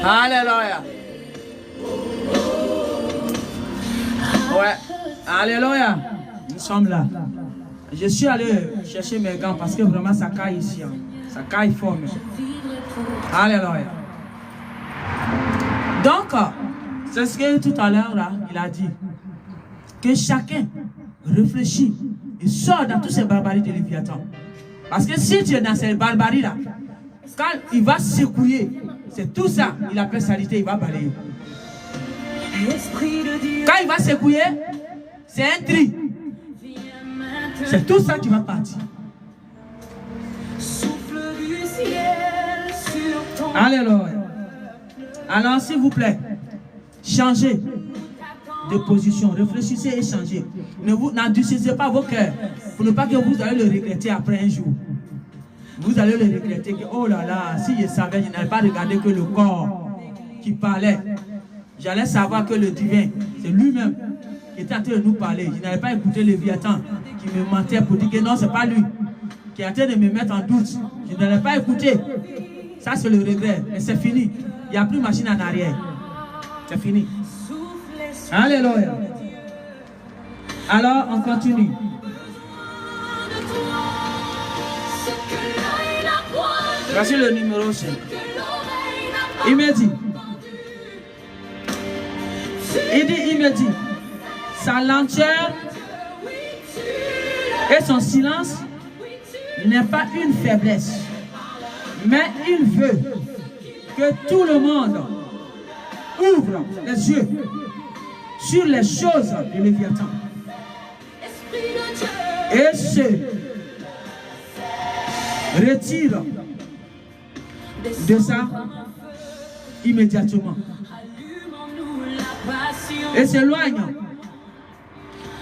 Alléluia. Ouais. Alléluia. Nous sommes là. Je suis allé chercher mes gants parce que vraiment ça caille ici. Hein. Ça caille fort. Alléluia. Donc, c'est ce que tout à l'heure là, il a dit. Que chacun réfléchit et sort dans toutes ces barbaries de Léviathan. Parce que si tu es dans ces barbaries là, quand il va secouer, c'est tout ça, il appelle saleté, il va balayer. Quand il va secouer, c'est un tri. C'est tout ça qui va partir. Alléluia. Alors, s'il vous plaît, changez de position, réfléchissez et changez. N'endurcissez pas vos cœurs pour ne pas que vous allez le regretter après un jour. Vous allez le regretter que, oh là là, si je savais, je n'allais pas regarder que le corps qui parlait. J'allais savoir que le divin, c'est lui-même qui était en train de nous parler. Je n'allais pas écouter le Léviathan qui me mentait pour dire que non, c'est pas lui qui est en train de me mettre en doute. Je n'allais pas écouter. Ça, c'est le regret. Mais c'est fini. Il n'y a plus machine en arrière. C'est fini. Alléluia. Alors, on continue. Voici le numéro 5. Il me dit, sa lenteur et son silence n'est pas une faiblesse, mais il veut que tout le monde ouvre les yeux sur les choses de Léviathan et se retire de ça immédiatement et s'éloigne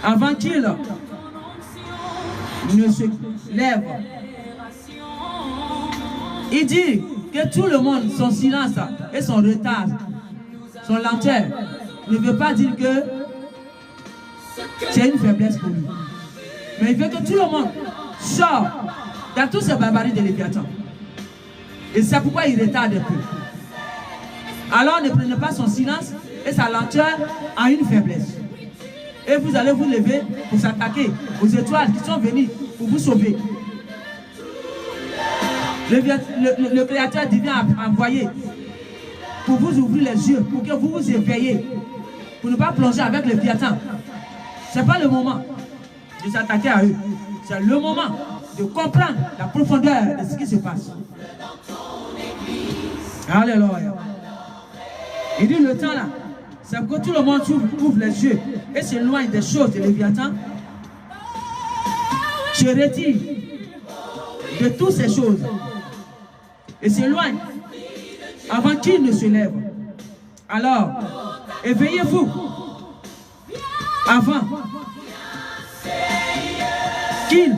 avant qu'il ne se lève. Il dit que tout le monde, son silence et son retard, son lenteur, ne veut pas dire que c'est une faiblesse pour lui. Mais il veut que tout le monde sorte dans toutes ces barbaries de Léviathan. Et c'est pourquoi il retarde un peu. Alors ne prenez pas son silence et sa lenteur à une faiblesse. Et vous allez vous lever pour s'attaquer aux étoiles qui sont venues pour vous sauver. Le Créateur divin a envoyé pour vous ouvrir les yeux, pour que vous vous éveillez, pour ne pas plonger avec le Léviathan. Ce n'est pas le moment de s'attaquer à eux. C'est le moment de comprendre la profondeur de ce qui se passe. Alléluia. Il dit le temps là, c'est que tout le monde ouvre les yeux et s'éloigne des choses de Léviathan. Se retire de toutes ces choses et s'éloigne avant qu'il ne se lève. Alors, éveillez-vous avant qu'il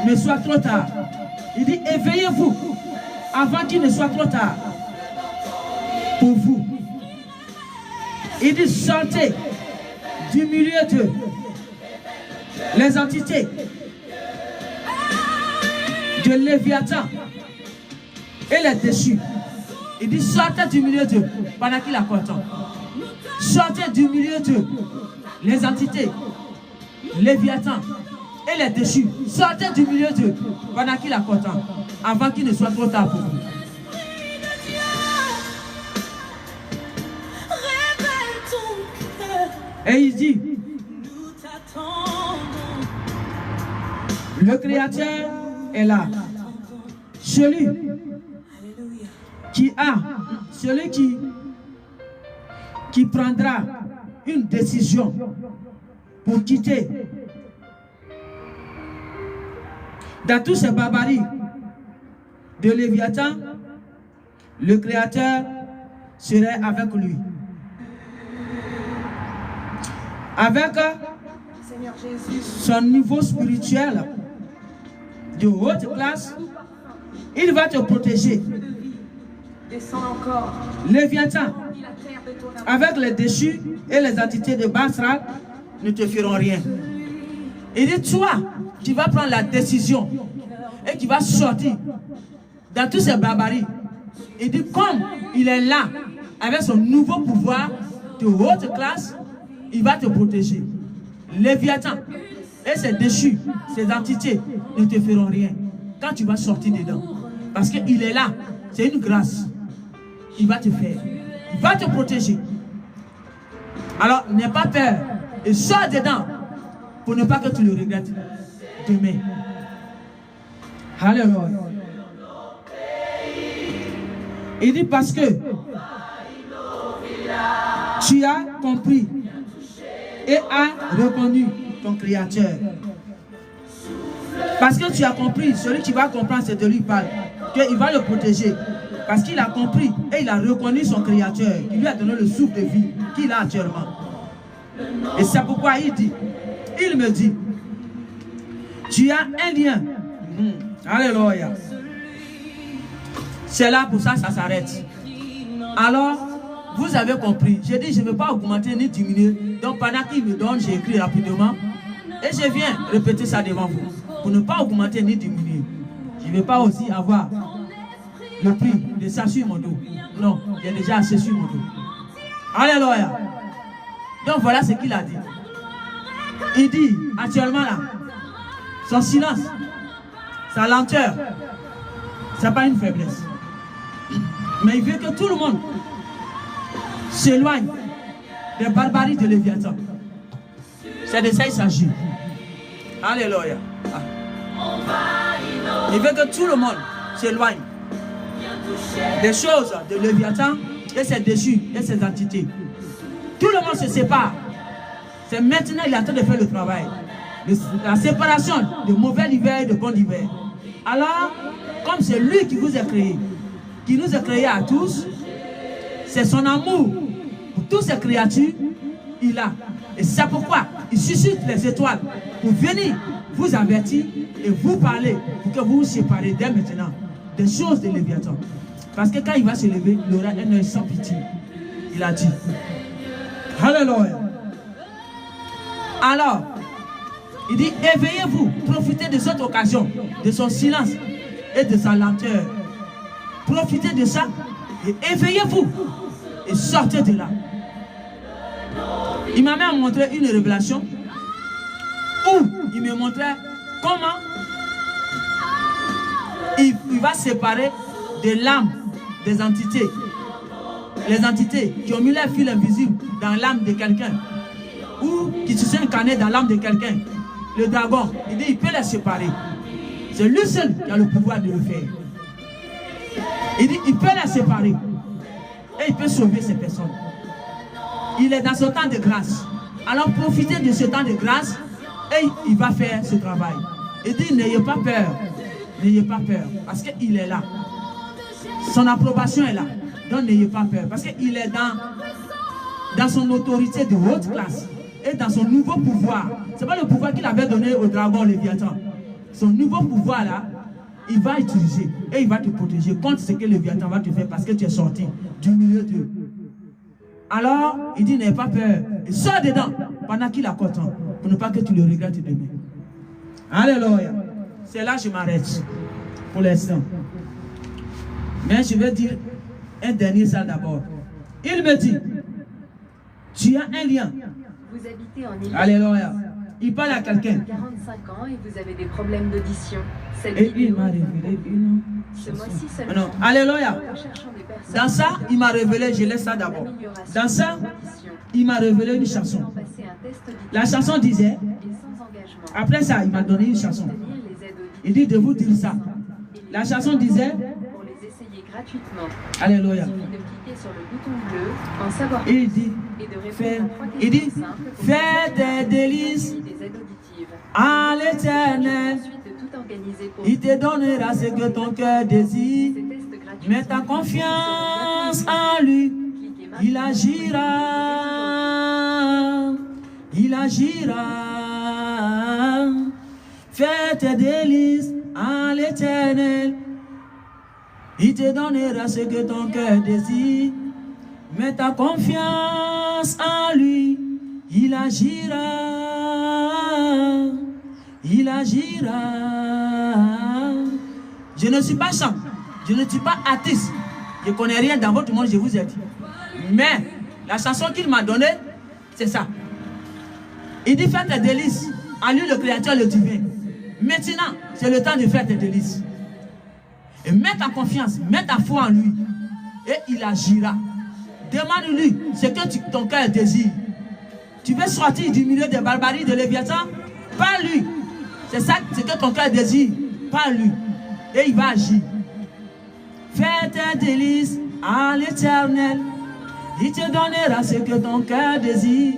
ne soit trop tard. Il dit éveillez-vous avant qu'il ne soit trop tard pour vous. Il dit sortez du milieu de les entités de Léviathan et les déchus. Il dit sortez du milieu d'eux pendant qu'il a content. Sortez du milieu d'eux les entités, Léviathan et les déchus. Sortez du milieu d'eux pendant qu'il a content, avant qu'il ne soit trop tard pour vous. Et il dit, le Créateur est là. Celui qui prendra une décision pour quitter dans toutes ces barbaries de Léviathan, le Créateur serait avec lui. Avec son niveau spirituel de haute classe, il va te protéger. Léviathan, avec les déchus et les entités de Basra, ne te feront rien. Il dit, toi, tu vas prendre la décision et tu vas sortir dans toutes ces barbaries Il dit, comme il est là, avec son nouveau pouvoir de haute classe, il va te protéger. Léviathan et ses déchus, ses entités ne te feront rien quand tu vas sortir dedans. Parce qu'il est là, c'est une grâce. Il va te faire, il va te protéger. Alors, n'aie pas peur et sors dedans pour ne pas que tu le regrettes demain. Alléluia. Il dit parce que tu as compris et as reconnu ton Créateur. Parce que tu as compris, celui qui va comprendre, c'est de lui parle, qu'il va le protéger. Parce qu'il a compris et il a reconnu son Créateur, qui lui a donné le souffle de vie qu'il a actuellement. Et c'est pourquoi il me dit, tu as un lien. Alléluia. C'est là pour ça, ça s'arrête. Alors, vous avez compris. J'ai dit, je ne veux pas augmenter ni diminuer. Donc, pendant qu'il me donne, j'ai écrit rapidement. Et je viens répéter ça devant vous. Pour ne pas augmenter ni diminuer. Je ne vais pas aussi avoir le prix de ça sur mon dos. Non, il y a déjà assez sur mon dos. Alléluia. Donc, voilà ce qu'il a dit. Il dit, actuellement là, son silence, sa lenteur, ce n'est pas une faiblesse. Mais il veut que tout le monde s'éloigne des barbaries de Léviathan. C'est de ça qu'il s'agit. Alléluia. Il veut que tout le monde s'éloigne des choses de Léviathan et ses déchus et ses entités. Tout le monde se sépare. C'est maintenant qu'il est en train de faire le travail. La séparation de mauvais hiver et de bon hiver. Alors, comme c'est lui qui vous a créé, qui nous a créés à tous, c'est son amour pour toutes ces créatures, il a. Et c'est pourquoi il suscite les étoiles pour venir vous avertir et vous parler pour que vous vous séparez dès maintenant des choses de Léviathan. Parce que quand il va se lever, il aura un œil sans pitié. Il a dit. Alléluia. Alors, il dit, éveillez-vous, profitez de cette occasion, de son silence et de sa lenteur. Profitez de ça et éveillez-vous et sortez de là. Il m'a même montré une révélation où il me montrait comment il va séparer de l'âme des entités. Les entités qui ont mis leur fil invisible dans l'âme de quelqu'un ou qui se sont incarnés dans l'âme de quelqu'un. Le dragon, il dit, il peut les séparer. C'est lui seul qui a le pouvoir de le faire. Il dit, il peut les séparer. Et il peut sauver ces personnes. Il est dans ce temps de grâce. Alors profitez de ce temps de grâce et il va faire ce travail. Il dit, n'ayez pas peur. N'ayez pas peur. Parce qu'il est là. Son approbation est là. Donc n'ayez pas peur. Parce qu'il est dans son autorité de haute classe. Et dans son nouveau pouvoir. Ce n'est pas le pouvoir qu'il avait donné au dragon Léviathan. Son nouveau pouvoir là, il va utiliser. Et il va te protéger contre ce que Léviathan va te faire parce que tu es sorti du milieu d'eux. Alors, il dit, n'aie pas peur. Et sors dedans pendant qu'il a content. Pour ne pas que tu le regrettes demain. Alléluia. C'est là que je m'arrête. Pour l'instant. Mais je vais dire un dernier ça d'abord. Il me dit, tu as un lien. Vous habitez en Ile. Alléluia. Il parle à quelqu'un. 45 ans et vous avez des problèmes d'audition. Et il m'a révélé une ce mois-ci non. seulement. Alléluia. Dans ça, il m'a révélé, je laisse ça d'abord. Dans ça, il m'a révélé une chanson. La chanson disait, après ça, il m'a donné une chanson. Il dit de vous dire ça. La chanson disait, pour les essayer gratuitement. Alléluia. Il suffit de cliquer sur le bouton bleu, en savoir Il plus dit, et de répondre fais, à 3 il questions dit, simples pour fais des délices des aides auditives. à l'éternel. Ensuite de tout organiser pour Il te donnera ce que ton cœur désire. ces tests gratuits. Mets ta confiance en lui. Il agira. Il agira. Fais tes délices à l'éternel. Il te donnera ce que ton cœur désire. Mets ta confiance en lui. Il agira. Il agira. Je ne suis pas chant. Je ne suis pas artiste. Je ne connais rien dans votre monde, je vous ai dit. Mais la chanson qu'il m'a donnée, c'est ça. Il dit fais tes délices. En lui, le Créateur, le divin. Maintenant, c'est le temps de faire tes délices. Et mets ta confiance, mets ta foi en lui. Et il agira. Demande-lui ce que ton cœur désire. Tu veux sortir du milieu des barbaries de Léviathan? Pas lui. C'est ça ce que ton cœur désire. Pas lui. Et il va agir. Fais tes délices à l'Éternel. Il te donnera ce que ton cœur désire.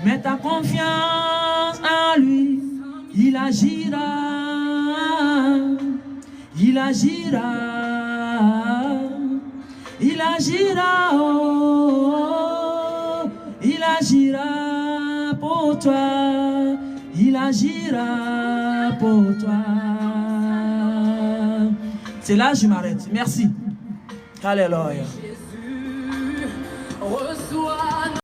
Mets ta confiance en lui. Il agira. Il agira. Il agira. Oh, il agira pour toi. Il agira pour toi. C'est là que je m'arrête. Merci. Alléluia.